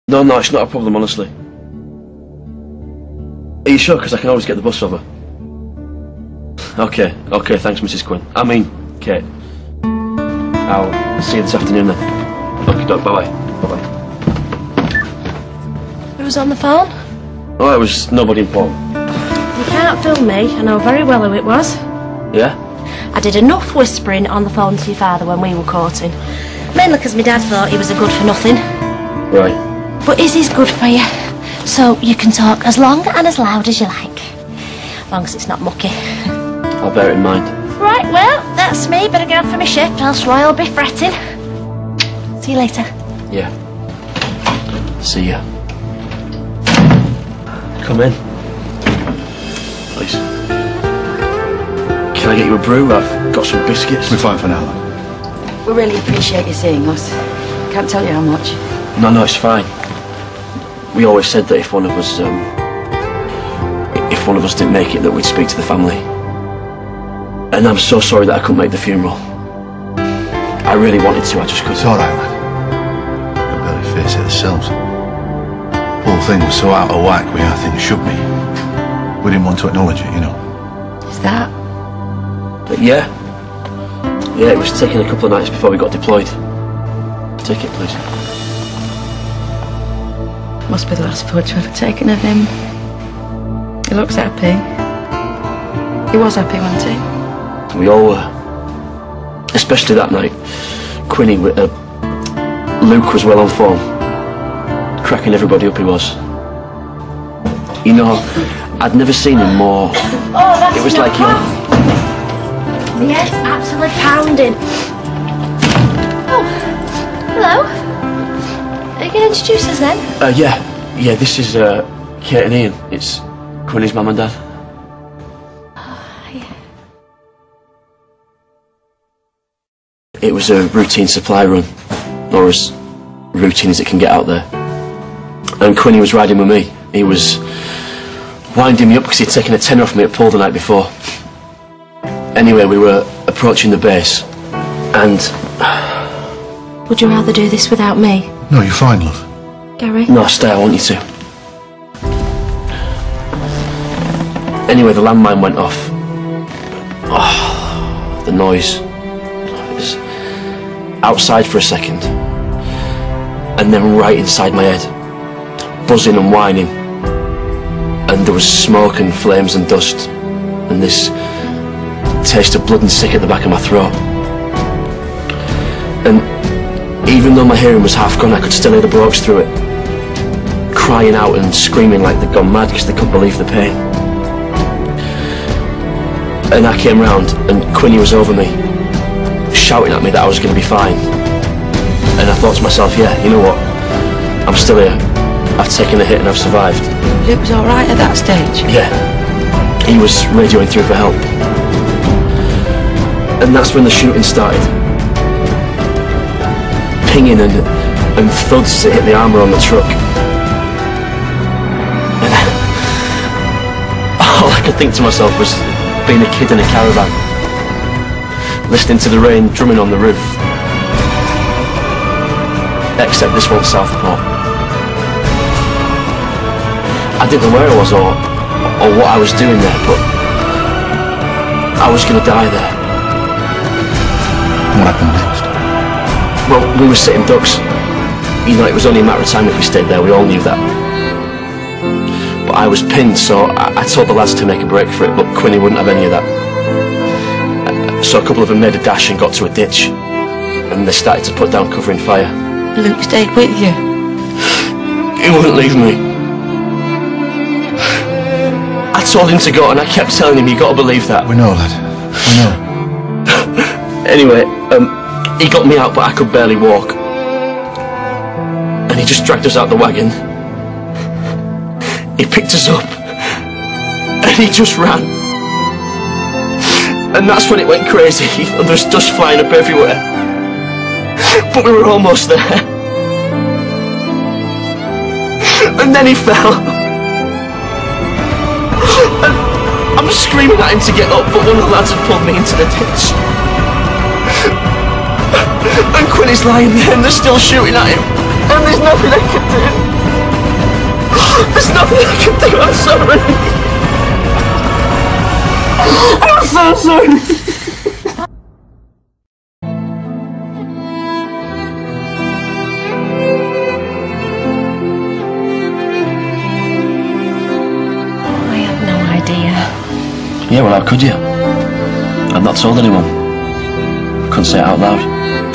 No, no, it's not a problem, honestly. Are you sure? Because I can always get the bus over. Okay, thanks, Mrs. Quinn. I mean, Kate. I'll see you this afternoon then. Okay, bye-bye. Bye-bye. Who's on the phone? Oh, it was nobody important. You can't fool me. I know very well who it was. Yeah? I did enough whispering on the phone to your father when we were courting. Mainly because my dad thought he was a good-for-nothing. Right. But Izzy's good for you. So you can talk as long and as loud as you like. As long as it's not mucky. I'll bear it in mind. Right, well, that's me. Better get off for my shift, else Roy will be fretting. See you later. Yeah. See ya. Come in. Please. Can I get you a brew? I've got some biscuits. We're fine for now, then. We really appreciate you seeing us. Can't tell you how much. No, it's fine. We always said that if one of us didn't make it, that we'd speak to the family. And I'm so sorry that I couldn't make the funeral. I really wanted to, I just couldn't. It's all right, lad. We can barely face it ourselves. The whole thing was so out of whack with how things should be. We didn't want to acknowledge it, you know. Is that? But yeah, it was taken a couple of nights before we got deployed. Take it, please. Must be the last photo I've taken of him. He looks happy. He was happy, wasn't he? We all were. Especially that night. Quinny, Luke was well on form. Cracking everybody up he was. You know, I'd never seen him more. Oh, that's it was like The head's absolutely pounding. Oh, hello. Are you going to introduce us then? Yeah, this is Kate and Ian. It's Quinny's mum and dad. Oh, yeah. It was a routine supply run, or as routine as it can get out there. And Quinny was riding with me. He was winding me up because he'd taken a tenner off me at pool the night before. Anyway, we were approaching the base, and... Would you rather do this without me? No, you're fine, love. Gary? No, stay, I want you to. Anyway, the landmine went off. Oh, the noise. It was outside for a second, and then right inside my head, buzzing and whining. And there was smoke and flames and dust, and this taste of blood and sick at the back of my throat. And even though my hearing was half gone, I could still hear the blokes through it, crying out and screaming like they'd gone mad because they couldn't believe the pain. And I came round, and Quinny was over me, shouting at me that I was going to be fine. And I thought to myself, yeah, you know what, I'm still here. I've taken a hit and I've survived. Luke was all right at that stage? Yeah. He was radioing through for help. And that's when the shooting started. Pinging and thuds as it hit the armour on the truck. And all I could think to myself was being a kid in a caravan, listening to the rain drumming on the roof. Except this one's Southport. I didn't know where I was or what I was doing there, but I was going to die there. What happened next? Well, we were sitting ducks. You know, it was only a matter of time if we stayed there, we all knew that. But I was pinned, so I told the lads to make a break for it, but Quinny wouldn't have any of that. So a couple of them made a dash and got to a ditch, and they started to put down covering fire. Luke stayed with you? He wouldn't leave me. I told him to go, and I kept telling him, you got to believe that. We know, lad. We know. Anyway, he got me out, but I could barely walk. And he just dragged us out the wagon. He picked us up, and he just ran. And that's when it went crazy, and there was dust flying up everywhere. But we were almost there. And then he fell. And I'm screaming at him to get up, but one of the lads had pulled me into the ditch. And Quinny's lying there and they're still shooting at him. And there's nothing I can do. nothing I can do. I'm sorry. I'm so sorry. Yeah, well, how could you? I've not told anyone. I couldn't say it out loud.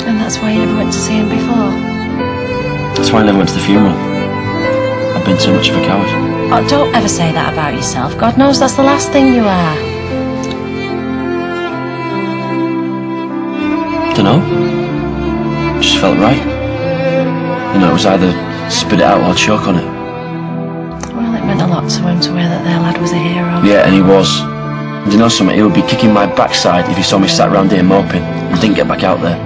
And that's why you never went to see him before? That's why I never went to the funeral. I've been too much of a coward. Oh, don't ever say that about yourself. God knows that's the last thing you are. Dunno. Just felt right. You know, it was either spit it out or choke on it. Well, it meant a lot to him to hear that their lad was a hero. Yeah, and he was. And you know something? He would be kicking my backside if he saw me sat round here moping and didn't get back out there.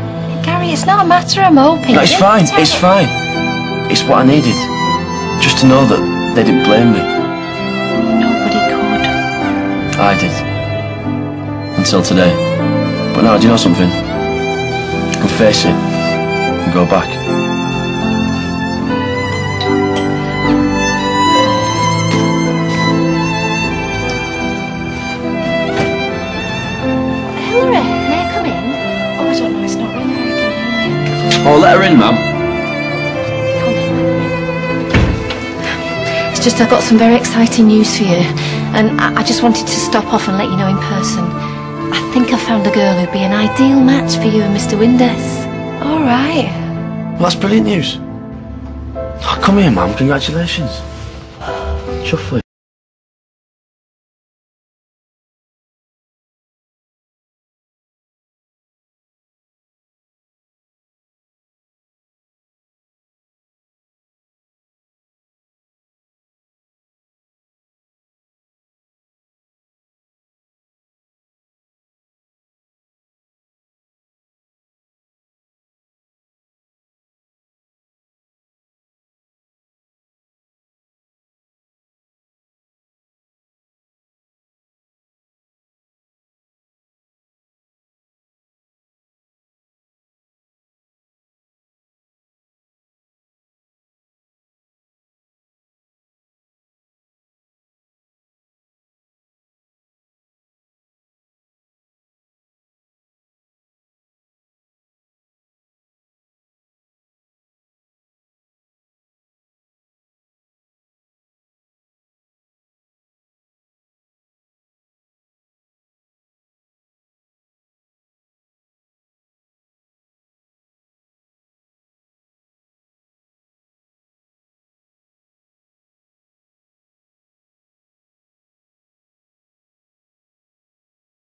Gary, it's not a matter of moping. No, it's fine. It's fine. It's what I needed. Just to know that they didn't blame me. Nobody could. I did. Until today. But now, do you know something? I can face it and go back. Oh, let her in, ma'am. Come in, let her in. It's just I've got some very exciting news for you, and I just wanted to stop off and let you know in person. I think I've found a girl who'd be an ideal match for you and Mr. Windass. All right. Well, that's brilliant news. Oh, come here, ma'am. Congratulations. Chuffley.